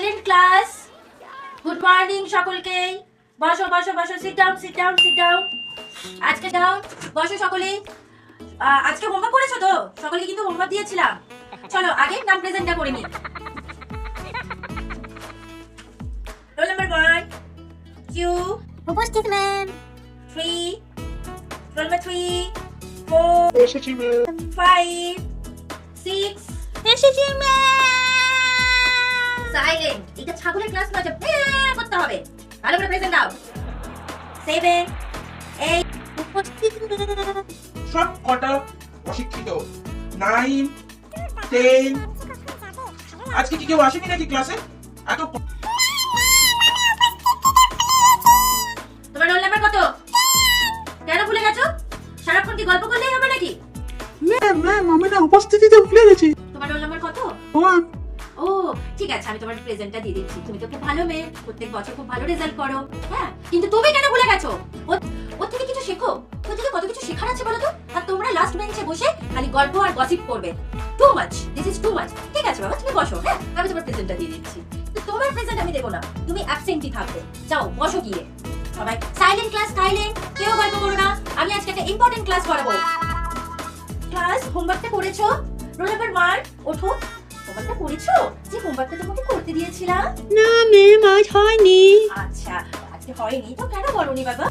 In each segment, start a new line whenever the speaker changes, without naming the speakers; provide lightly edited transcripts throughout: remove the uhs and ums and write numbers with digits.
Silent class. Good morning সকলকে। বসো বসো বসো, sit down sit down sit down. আজকে ডাউন, বসো সকলে। আজকে হোমওয়ার্ক করেছো তো? সকলকে কিন্তু হোমওয়ার্ক দিয়েছিলাম। চলো আগে নাম প্রেজেন্টটা করে নিই। রোল নাম্বার 1 কিউ।
উপস্থিত ম্যাম।
3 রোল নাম্বার 3 4
এসেছি ম্যাম।
5 6
এসেছি ম্যাম।
সাইলেন্ট। এটা ছাগলের ক্লাস নয় যে করতে হবে। ভালো করে প্রেজেন্ট দাও। 7 8
উপস্থিত ম্যাম।
সব কটা অশিক্ষিত। 9 10। আজকে কি কেউ আসেনি নাকি ক্লাসে? এত
তোমার রোল নাম্বার কত? কেন ভুলে গেছো? সারাক্ষণ কি গল্প করলেই হবে নাকি?
ম্যাম আমি না উপস্থিতিতে ভুলে গেছি।
তোমার রোল নাম্বার কত?
1
ও ঠিক আছে, আমি তোমার প্রেজেন্টটা দিয়ে দিচ্ছি। তুমি তো খুব ভালো মেয়ে, প্রত্যেক বছর খুব ভালো রেজাল্ট করো। হ্যাঁ, কিন্তু তুমি কেন ভুলে গেছো? ওর থেকে কিছু শেখো। ওর থেকে কত কিছু শেখার আছে বলো তো। আর তোমরা লাস্ট বেঞ্চে বসে খালি গল্প আর গসিপ করবে। Too much, this is too much. ঠিক আছে বাবা, তুমি বসো। হ্যাঁ, আমি তোমার প্রেজেন্টটা দিয়ে দিচ্ছি। তো তোমার প্রেজেন্ট আমি দেবো না, তুমি অ্যাবসেন্টই থাকবে। যাও বসো গিয়ে। সবাই সাইলেন্ট ক্লাস, সাইলেন্ট। কেউ গল্প করো না। আমি আজকে একটা ইম্পর্টেন্ট ক্লাস করাবো। ক্লাস, হোমওয়ার্কটা করেছো? রোল নাম্বার 1 ওঠো। হোমওয়ার্কটা করেছো? যে হোমওয়ার্কটা তোমাকে করতে দিয়েছিলাম?
না ম্যাম, আজ হয়নি।
আচ্ছা, আজকে হয়নি তো কেন বলোনি বাবা?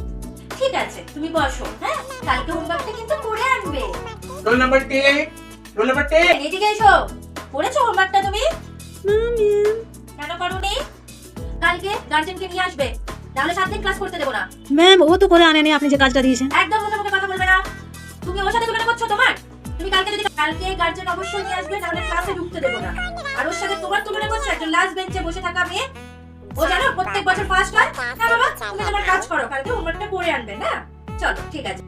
ঠিক আছে, তুমি বসো। হ্যাঁ, কালকে হোমওয়ার্কটা কিন্তু করে আনবে।
Roll number 10 roll number 10।
এদিকে এসো। করেছো হোমওয়ার্কটা তুমি?
না ম্যাম।
কেন করোনি? কালকে গার্জেনকে নিয়ে আসবে, নাহলে 7 দিন ক্লাস করতে দেবো না।
ম্যাম, ও তো করে আনেনি আপনি যে কাজটা দিয়েছেন।
একদম মুখে মুখে কথা বলবে না। তুমি ওর সাথে তুলনা করছো তোমার? তুমি কালকে গার্জেন অবশ্যই নিয়ে আসবে, নাহলে ক্লাসে ঢুকতে দেবো না। আর ওর সাথে তোমার তুলনা করছো একজন লাস্ট বেঞ্চে বসে থাকা মেয়ে। ও জানো প্রত্যেক বছর ফার্স্ট হয়। না বাবা, তুমি তোমার কাজ করো, কালকে হোমওয়ার্কটা করে আনবে না। চলো ঠিক আছে।